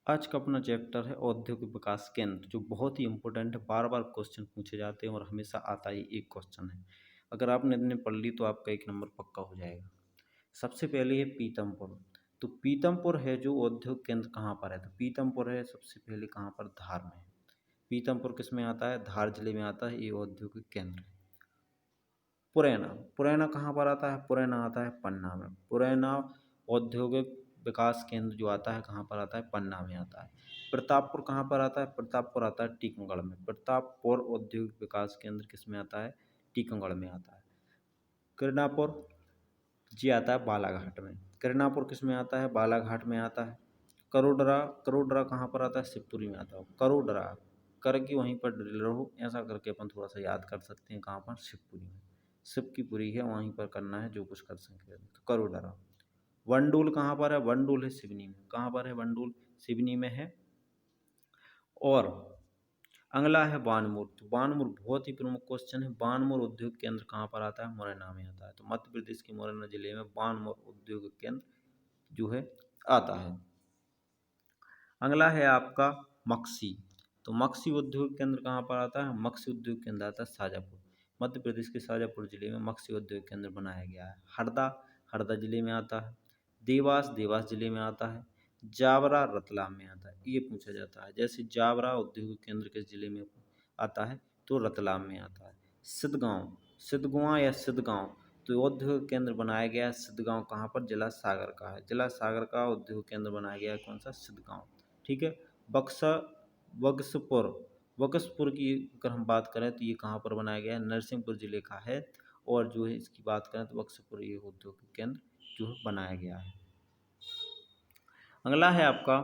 आज का अपना चैप्टर है औद्योगिक विकास केंद्र, जो बहुत ही इंपॉर्टेंट है। बार बार क्वेश्चन पूछे जाते हैं और हमेशा आता ही एक क्वेश्चन है। अगर आपने इतने पढ़ ली तो आपका 1 नंबर पक्का हो जाएगा। सबसे पहले है पीतमपुर। तो पीतमपुर है जो औद्योगिक केंद्र कहाँ पर है? तो पीतमपुर है सबसे पहले कहाँ पर? धार में। पीतमपुर किस में आता है? धार जिले में आता है ये औद्योगिक केंद्र। पुरैना, पुरैना कहाँ पर आता है? पुरैना आता है पन्ना में। पुरैना औद्योगिक विकास केंद्र जो आता है कहाँ पर आता है? पन्ना में आता है। प्रतापपुर कहाँ पर आता है? प्रतापपुर आता है टीकमगढ़ में। प्रतापपुर औद्योगिक विकास केंद्र किस में आता है? टीकमगढ़ में आता है। किरणापुर जी आता है बालाघाट में। किरणापुर किस में आता है? बालाघाट में आता है। करोडरा, करोडरा कहाँ पर आता है? शिवपुरी में आता है। करोडरा कर की वहीं पर ड्रिल रहो, ऐसा करके अपन थोड़ा सा याद कर सकते हैं। कहाँ पर? शिवपुरी में। शिव की पुरी है, वहीं पर करना है जो कुछ कर सके। तो करोडरा। वनडोल कहाँ पर है? वनडोल है सिवनी में। कहाँ पर है वनडोल? सिवनी में है। और अगला है बानमूर। तो बानमूर बहुत ही प्रमुख क्वेश्चन है। बानमूर उद्योग केंद्र कहाँ पर आता है? मुरैना में आता है। तो मध्य प्रदेश के मुरैना जिले में बानमूर उद्योग केंद्र जो है आता है। अगला है आपका मक्सी। तो मक्सी उद्योग केंद्र कहाँ पर आता है? मक्सी उद्योग केंद्र आता है शाजापुर। मध्य प्रदेश के शाजापुर जिले में मक्सी उद्योग केंद्र बनाया गया है। हरदा, हरदा जिले में आता है। देवास, देवास जिले में आता है। जावरा रतलाम में आता है। ये पूछा जाता है, जैसे जावरा उद्योग केंद्र किस जिले में आता है? तो रतलाम में आता है। सिद्धगांव, सिद्धगुआ या सिद्धगांव, तो उद्योग केंद्र बनाया गया है सिद्धगांव। कहाँ पर? जिला सागर का है। जिला सागर का उद्योग केंद्र बनाया गया है कौन सा? सिद्धगांव। ठीक है। बक्सा, बक्सपुर, बक्सपुर की अगर हम बात करें तो ये कहाँ पर बनाया गया है? नरसिंहपुर जिले का है। और जो है इसकी बात करें तो बक्सपुर ये उद्योग केंद्र जो है बनाया गया है। अगला है आपका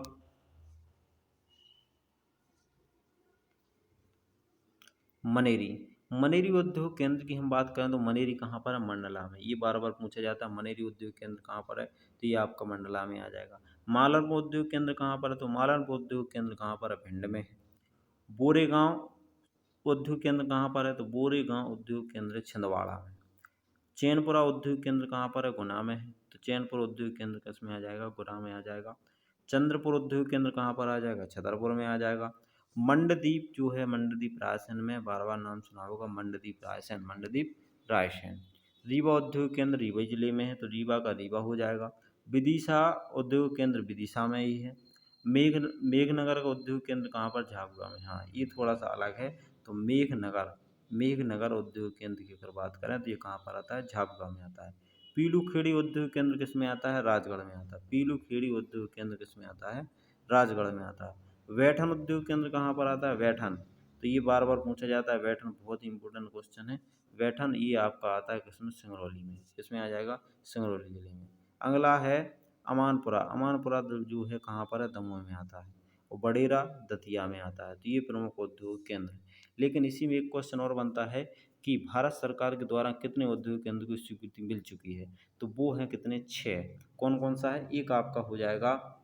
मनेरी। मनेरी उद्योग केंद्र की हम बात करें तो मनेरी कहाँ पर है? मंडला में। ये बार बार पूछा जाता है मनेरी उद्योग केंद्र कहाँ पर है? तो ये आपका मंडला में आ जाएगा। मालरपुर उद्योग केंद्र कहाँ पर है? तो मालरपुर उद्योग केंद्र कहाँ पर है? भिंड में है। बोरेगांव उद्योग केंद्र कहाँ पर है? तो बोरेगांव उद्योग केंद्र छिंदवाड़ा में। चैनपुरा उद्योग केंद्र कहाँ पर है? गुना में है। तो चैनपुर उद्योग केंद्र किस में आ जाएगा? गुना में आ जाएगा। चंद्रपुर उद्योग केंद्र कहाँ पर आ जाएगा? छतरपुर में आ जाएगा। मंडदीप जो है, मंडदीप रायसेन में, बार बार नाम सुना होगा, मंडदीप रायसेन, मंडदीप रायसेन। रीवा उद्योग केंद्र रीवा जिले में है, तो रीवा का रीवा हो जाएगा। विदिशा उद्योग केंद्र विदिशा में ही है। मेघनगर का उद्योग केंद्र कहाँ पर? झाबुआ में। हाँ, ये थोड़ा सा अलग है। तो मेघनगर, मेघनगर उद्योग केंद्र की अगर बात करें तो ये कहाँ पर आता है? झाबुआ में आता है। पीलूखेड़ी उद्योग केंद्र किस में आता है? राजगढ़ में आता है। पीलूखेड़ी उद्योग केंद्र किस में आता है? राजगढ़ में आता है। वैठन उद्योग केंद्र कहाँ पर आता है? वैठन, तो ये बार बार पूछा जाता है। वैठन बहुत ही इंपॉर्टेंट क्वेश्चन है। वैठन ये आपका आता है किसमें? सिंगरौली में। किसमें आ जाएगा? सिंगरौली जिले में। अगला है अमानपुरा। अमानपुरा जो है कहाँ पर है? दमोह में आता है। और बडेरा दतिया में आता है। तो ये प्रमुख उद्योग केंद्र है। लेकिन इसी में एक क्वेश्चन और बनता है कि भारत सरकार के द्वारा कितने उद्योग केंद्र को स्वीकृति मिल चुकी है? तो वो हैं कितने? 6। कौन कौन सा है? एक आपका हो जाएगा,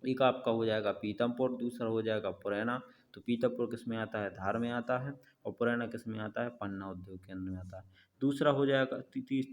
एक आपका हो जाएगा पीतमपुर, दूसरा हो जाएगा पुरैना। तो पीतमपुर किस में आता है? धार में आता है। और पुरैना किस में आता है? पन्ना उद्योग केंद्र में आता है। दूसरा हो जाएगा,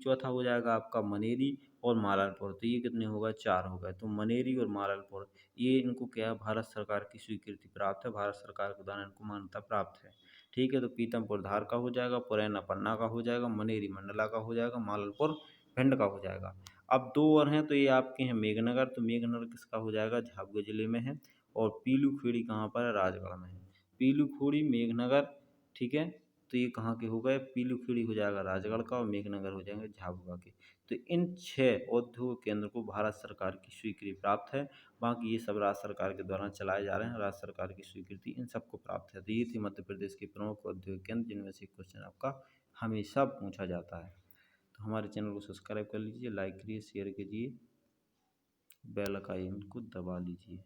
चौथा हो जाएगा आपका मनेरी और मालनपुर। तो ये कितने हो गए? 4 हो गए। तो मनेरी और मालनपुर ये इनको क्या है? भारत सरकार की स्वीकृति प्राप्त है, भारत सरकार के द्वारा इनको मान्यता प्राप्त है। ठीक है। तो पीतमपुर धार का हो जाएगा, पुरैना पन्ना का हो जाएगा, मनेरी मंडला का हो जाएगा, मालनपुर भिंड का हो जाएगा। अब 2 और हैं, तो ये आपके हैं मेघनगर। तो मेघनगर किसका हो जाएगा? झाबुआ जिले में है। और पीलूखेड़ी कहाँ पर है? राजगढ़ में है। पीलूखेड़ी, मेघनगर, ठीक है। तो ये कहाँ के हो गए? पीलूखेड़ी हो जाएगा राजगढ़ का और मेघनगर हो जाएंगे झाबुआ के। तो इन 6 औद्योगिक केंद्र को भारत सरकार की स्वीकृति प्राप्त है। बाकी ये सब राज्य सरकार के द्वारा चलाए जा रहे हैं। राज्य सरकार की स्वीकृति इन सबको प्राप्त है। तो ये थी मध्य प्रदेश के प्रमुख औद्योगिक केंद्र, जिनमें से क्वेश्चन आपका हमेशा पूछा जाता है। तो हमारे चैनल को सब्सक्राइब कर लीजिए, लाइक करिए, शेयर कीजिए, बेल का आइकन को दबा लीजिए।